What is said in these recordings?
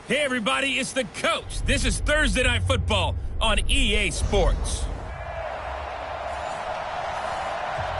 Hey everybody, it's the coach. This is Thursday Night Football on EA Sports.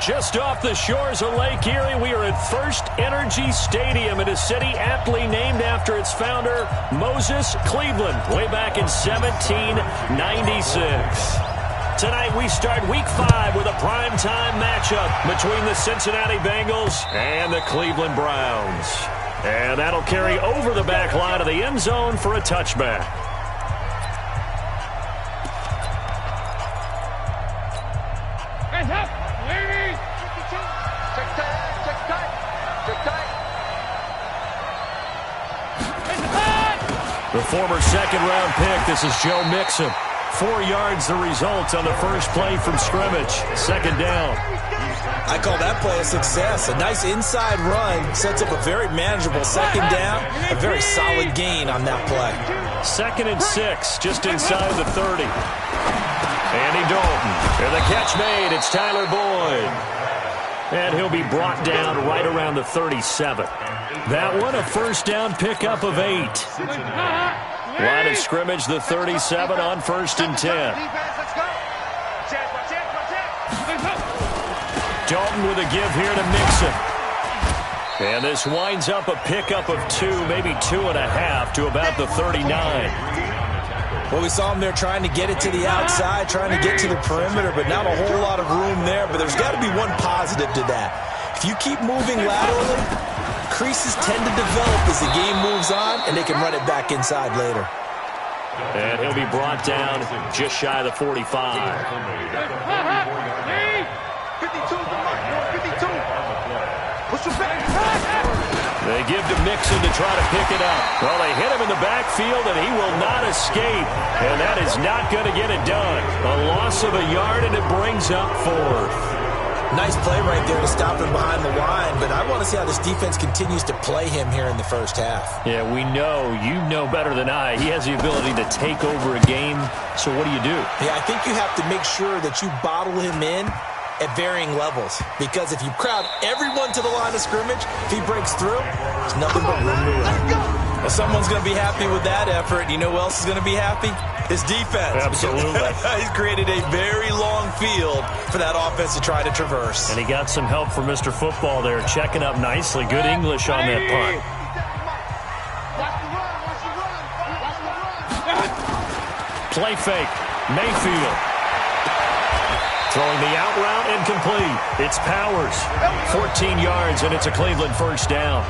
Just off the shores of Lake Erie, we are at First Energy Stadium in a city aptly named after its founder, Moses Cleveland, way back in 1796. Tonight we start Week 5 with a primetime matchup between the Cincinnati Bengals and the Cleveland Browns. And that'll carry over the back line of the end zone for a touchback. Hands up, ladies! Check tight. The former second-round pick, this is Joe Mixon. 4 yards the result on the first play from scrimmage. Second down. I call that play a success. A nice inside run sets up a very manageable second down. A very solid gain on that play. 2nd and 6, just inside the 30. Andy Dalton. And the catch made. It's Tyler Boyd. And he'll be brought down right around the 37. That one, a first down pickup of 8. Line of scrimmage, the 37 on 1st and 10. Dalton with a give here to Mixon. And this winds up a pickup of 2, maybe 2.5 to about the 39. Well, we saw him there trying to get it to the outside, trying to get to the perimeter, but not a whole lot of room there. But there's got to be one positive to that. If you keep moving laterally, creases tend to develop as the game moves on, and they can run it back inside later. And he'll be brought down just shy of the 45. They give to Mixon to try to pick it up. Well, they hit him in the backfield, and he will not escape. And that is not going to get it done. A loss of a yard, and it brings up 4th. Nice play right there to stop him behind the line, but I want to see how this defense continues to play him here in the first half. Yeah, we know. You know better than I. He has the ability to take over a game, so what do you do? Yeah, I think you have to make sure that you bottle him in at varying levels, because if you crowd everyone to the line of scrimmage, if he breaks through, there's nothing but room to run. Well, someone's going to be happy with that effort. You know who else is going to be happy? His defense. Absolutely. He's created a very long field for that offense to try to traverse. And he got some help from Mr. Football there, checking up nicely. Good English on that punt. Play fake. Mayfield. Throwing the out route incomplete. It's Powers. 14 yards, and it's a Cleveland first down.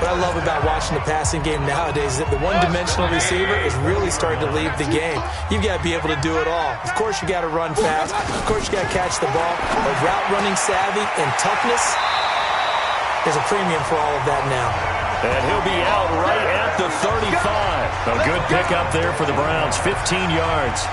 What I love about watching the passing game nowadays is that the one-dimensional receiver is really starting to leave the game. You've got to be able to do it all. Of course, you got to run fast. Of course, you got to catch the ball. But route running savvy and toughness, there's a premium for all of that now. And he'll be out right at the 35. A good pickup there for the Browns, 15 yards.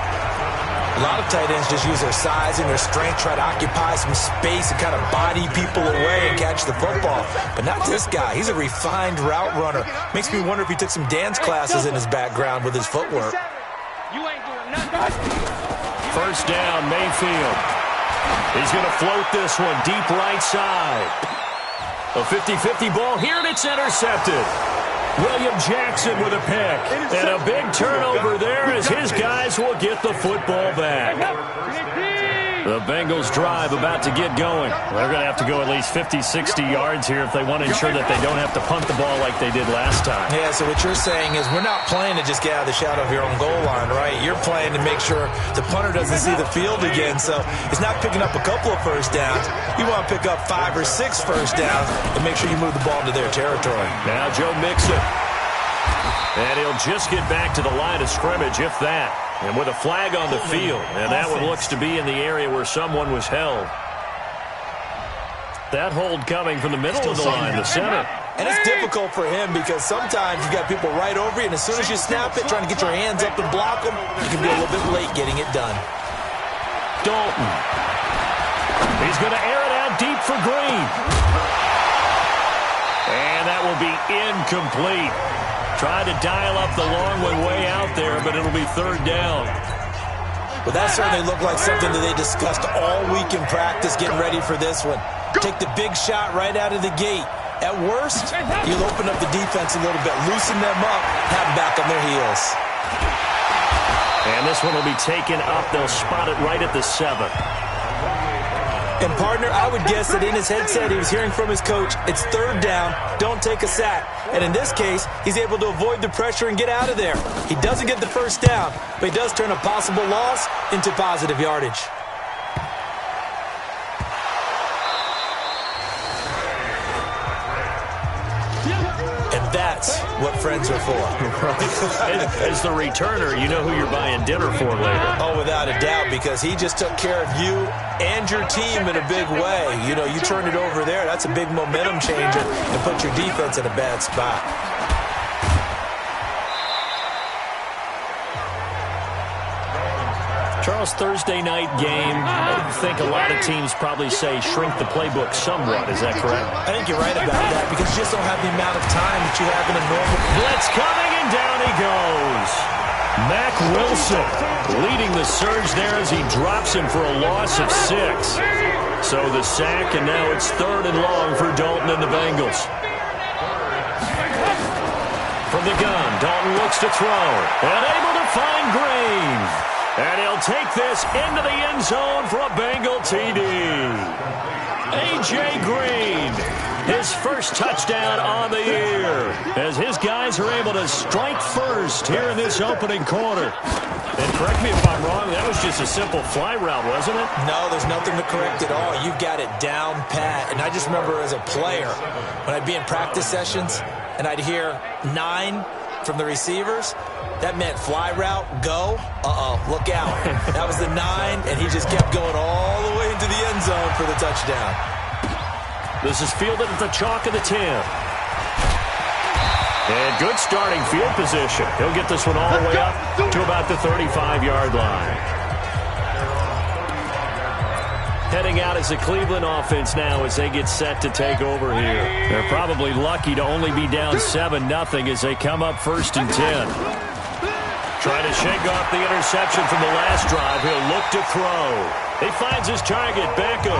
A lot of tight ends just use their size and their strength, try to occupy some space and kind of body people away and catch the football. But not this guy. He's a refined route runner. Makes me wonder if he took some dance classes in his background with his footwork. First down, Mayfield. He's going to float this one deep right side. A 50-50 ball here, and it's intercepted. William Jackson with a pick. And a big turnover there as his guys will get the football back. The Bengals drive about to get going. They're going to have to go at least 50, 60 yards here if they want to ensure that they don't have to punt the ball like they did last time. Yeah, so what you're saying is we're not playing to just get out of the shadow of your own goal line, right? You're playing to make sure the punter doesn't see the field again. So it's not picking up a couple of first downs. You want to pick up 5 or 6 first downs and make sure you move the ball into their territory. Now Joe Mixon. And he'll just get back to the line of scrimmage, if that. And with a flag on the field. And that one looks to be in the area where someone was held. That hold coming from the middle of the line, the center. And it's difficult for him because sometimes you got people right over you, and as soon as you snap it, trying to get your hands up and block them, you can be a little bit late getting it done. Dalton. He's going to air it out deep for Green. And that will be incomplete. Tried to dial up the long one way out there, but it'll be third down. Well, that certainly looked like something that they discussed all week in practice getting ready for this one. Take the big shot right out of the gate. At worst, you'll open up the defense a little bit, loosen them up, have them back on their heels. And this one will be taken up. They'll spot it right at the 7. And, partner, I would guess that in his headset he was hearing from his coach, it's 3rd down, don't take a sack. And in this case, he's able to avoid the pressure and get out of there. He doesn't get the 1st down, but he does turn a possible loss into positive yardage. That's what friends are for. As the returner, you know who you're buying dinner for later. Oh, without a doubt, because he just took care of you and your team in a big way. You know, you turn it over there, that's a big momentum changer and put your defense in a bad spot. Charles, Thursday night game, I think a lot of teams probably say shrink the playbook somewhat. Is that correct? I think you're right about that because you just don't have the amount of time that you have in a normal. Blitz coming, and down he goes. Mac Wilson leading the surge there as he drops him for a loss of 6. So the sack, and now it's 3rd and long for Dalton and the Bengals. From the gun, Dalton looks to throw, and able to find Green. And he'll take this into the end zone for a Bengal TD. A.J. Green, his first touchdown on the year, as his guys are able to strike first here in this opening quarter. And correct me if I'm wrong, that was just a simple fly route, wasn't it? No, there's nothing to correct at all. You've got it down pat. And I just remember as a player, when I'd be in practice sessions, and I'd hear 9 from the receivers, that meant fly route, go, look out. That was the 9, and he just kept going all the way into the end zone for the touchdown. This is fielded at the chalk of the 10. And good starting field position. He'll get this one all the way up to about the 35-yard line. Heading out as the Cleveland offense now as they get set to take over here. They're probably lucky to only be down 7-0 as they come up 1st and 10. Trying to shake off the interception from the last drive. He'll look to throw. He finds his target, Beckham.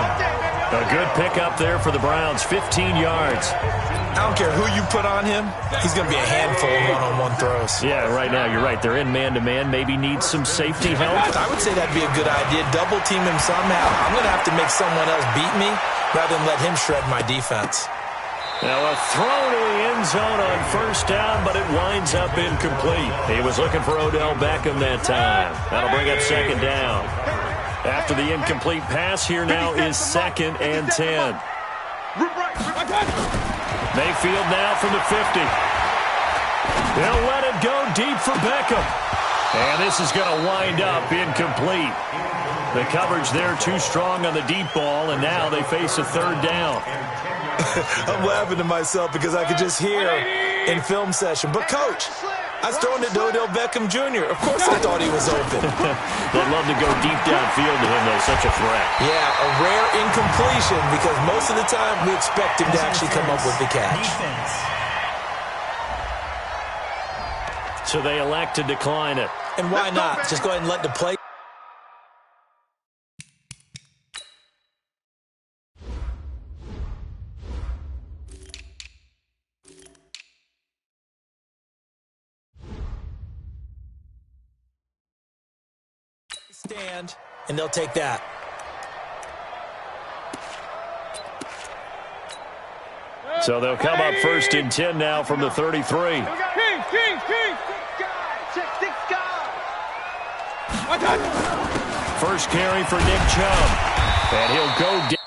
A good pickup there for the Browns, 15 yards. I don't care who you put on him. He's going to be a handful of one-on-one throws. Yeah, right now, you're right. They're in man-to-man. Maybe needs some safety help. I would say that'd be a good idea. Double team him somehow. I'm going to have to make someone else beat me rather than let him shred my defense. Now a throw to the end zone on 1st down, but it winds up incomplete. He was looking for Odell Beckham that time. That'll bring up 2nd down. After the incomplete pass, here now is 2nd and 10. Mayfield now from the 50. They'll let it go deep for Beckham. And this is going to wind up incomplete. The coverage there too strong on the deep ball, and now they face a 3rd down. I'm laughing to myself because I could just hear in film session. But, Coach, I was throwing it to Odell Beckham Jr. Of course I thought he was open. They'd love to go deep downfield to him, though. Such a threat. Yeah, a rare incompletion because most of the time we expect him to actually come up with the catch. So they elect to decline it. And why not? Just go ahead and let the play. Stand, and they'll take that. So they'll come up 1st and 10 now from the 33. First carry for Nick Chubb. And he'll go down.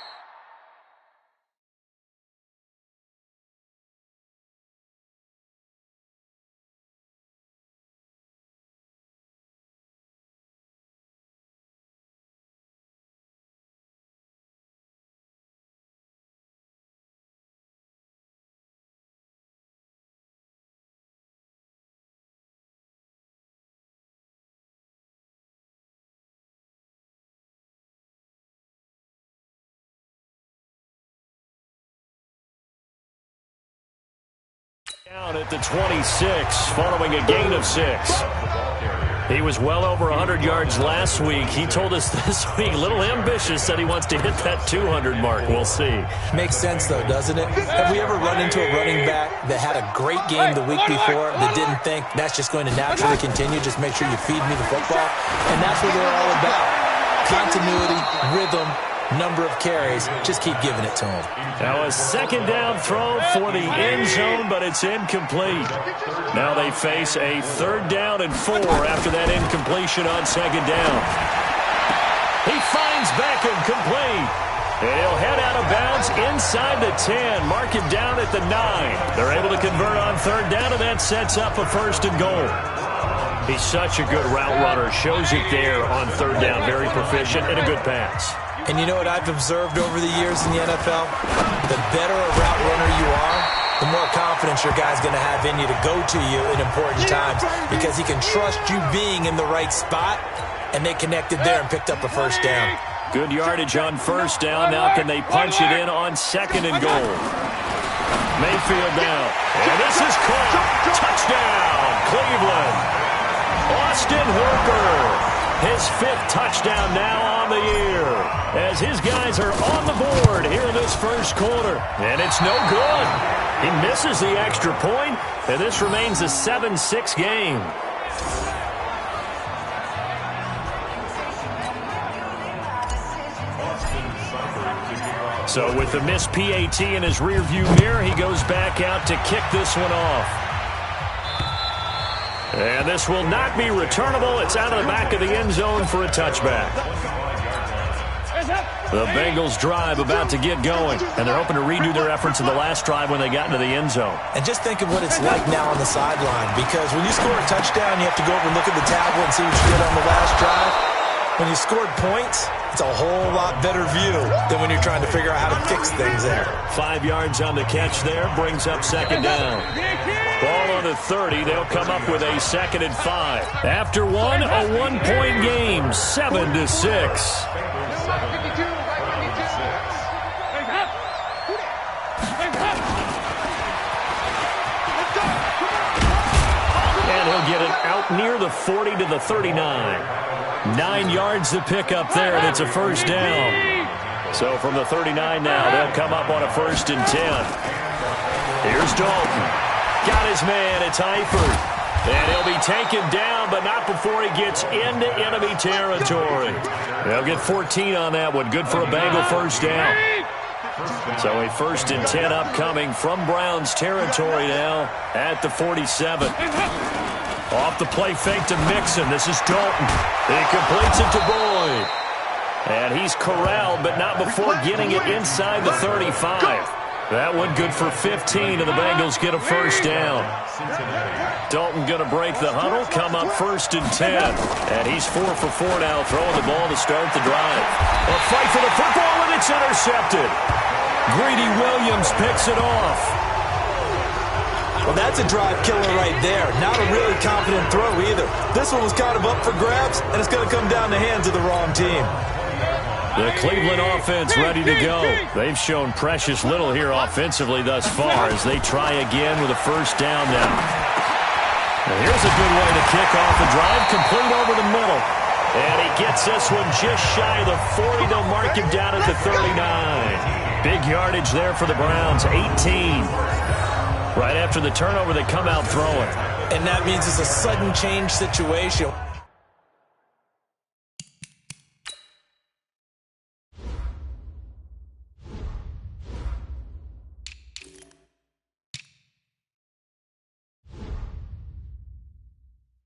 Down at the 26, following a gain of 6. He was well over 100 yards last week. He told us this week, a little ambitious, said he wants to hit that 200 mark. We'll see. Makes sense, though, doesn't it? Have we ever run into a running back that had a great game the week before that didn't think that's just going to naturally continue? Just make sure you feed me the football. And that's what they're all about. Continuity, rhythm, number of carries. Just keep giving it to him. Now a second down throw for the end zone, but it's incomplete. Now they face a 3rd down and 4 after that incompletion on 2nd down. He finds Beckham complete. And he'll head out of bounds inside the 10. Mark him down at the 9. They're able to convert on 3rd down, and that sets up a 1st and goal. He's such a good route runner. Shows it there on 3rd down. Very proficient and a good pass. And you know what I've observed over the years in the NFL? The better a route runner you are, the more confidence your guy's going to have in you to go to you in important times because he can trust you being in the right spot, and they connected there and picked up a 1st down. Good yardage on 1st down. Now can they punch it in on 2nd and goal? Mayfield now. And this is caught. Touchdown, Cleveland. Austin Hooper. His 5th touchdown now on the year as his guys are on the board here in this 1st quarter. And it's no good. He misses the extra point, and this remains a 7-6 game. So with the missed PAT in his rearview mirror, he goes back out to kick this one off. And this will not be returnable. It's out of the back of the end zone for a touchback. The Bengals drive about to get going, and they're hoping to redo their efforts in the last drive when they got into the end zone. And just think of what it's like now on the sideline, because when you score a touchdown, you have to go over and look at the tablet and see what you did on the last drive. When you scored points, it's a whole lot better view than when you're trying to figure out how to fix things there. 5 yards on the catch there, brings up 2nd down. Ball on the 30, they'll come up with a 2nd and 5. After one, a 1-point game, 7-6. And he'll get it out near the 40 to the 39. 9 yards to pick up there, and it's a 1st down. So from the 39 now, they'll come up on a 1st and 10. Here's Dalton. Got his man. It's Eifert. And he'll be taken down, but not before he gets into enemy territory. They'll get 14 on that one. Good for a Bengal 1st down. So a 1st and 10 upcoming from Browns territory now at the 47. Off the play fake to Mixon. This is Dalton. He completes it to Boyd. And he's corralled, but not before getting it inside the 35. That one good for 15, and the Bengals get a 1st down. Dalton going to break the huddle, come up 1st and 10. And he's 4 for 4 now, throwing the ball to start the drive. A fight for the football, and it's intercepted. Greedy Williams picks it off. Well, that's a drive killer right there. Not a really confident throw either. This one was kind of up for grabs, and it's going to come down the hands of the wrong team. The Cleveland offense ready to go. They've shown precious little here offensively thus far as they try again with a 1st down now. Now here's a good way to kick off the drive, complete over the middle. And he gets this one just shy of the 40. They'll mark him down at the 39. Big yardage there for the Browns, 18. Right after the turnover, they come out throwing. And that means it's a sudden change situation.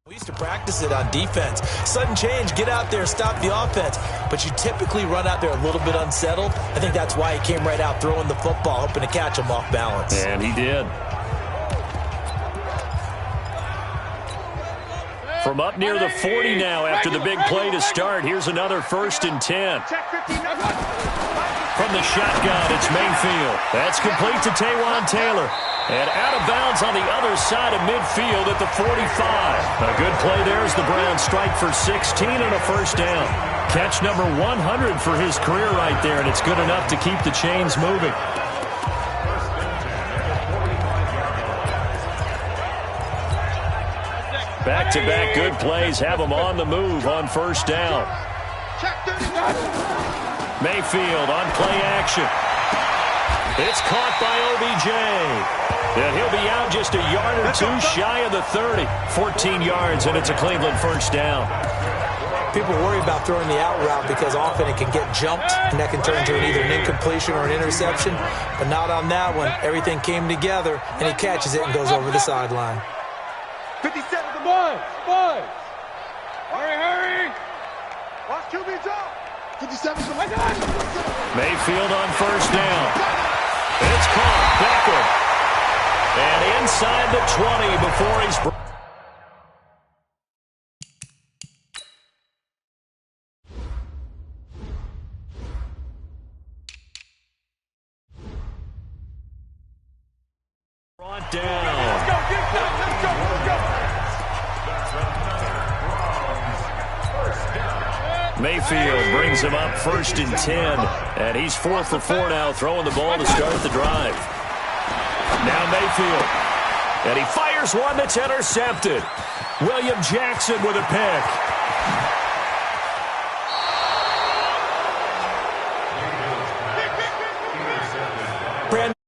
We used to practice it on defense. Sudden change, get out there, stop the offense. But you typically run out there a little bit unsettled. I think that's why he came right out throwing the football, hoping to catch him off balance. And he did. From up near the 40 now after the big play to start. Here's another 1st and 10. From the shotgun, it's Mayfield. That's complete to Taywan Taylor. And out of bounds on the other side of midfield at the 45. A good play there as the Browns strike for 16 and a 1st down. Catch number 100 for his career right there, and it's good enough to keep the chains moving. Back-to-back good plays have them on the move on first down. Mayfield on play action. It's caught by OBJ. And he'll be out just a yard or two shy of the 30. 14 yards, and it's a Cleveland first down. People worry about throwing the out route because often it can get jumped, and that can turn into either an incompletion or an interception. But not on that one. Everything came together, and he catches it and goes over the sideline. 57, the boys. Hurry. Watch QB's up. 57, the boys. Mayfield on first down. It's caught. Beckham. And inside the 20 before he's brought down. Mayfield brings him up 1st and 10. And he's 4 for 4 now, throwing the ball to start the drive. Now Mayfield. And he fires one that's intercepted. William Jackson with a pick.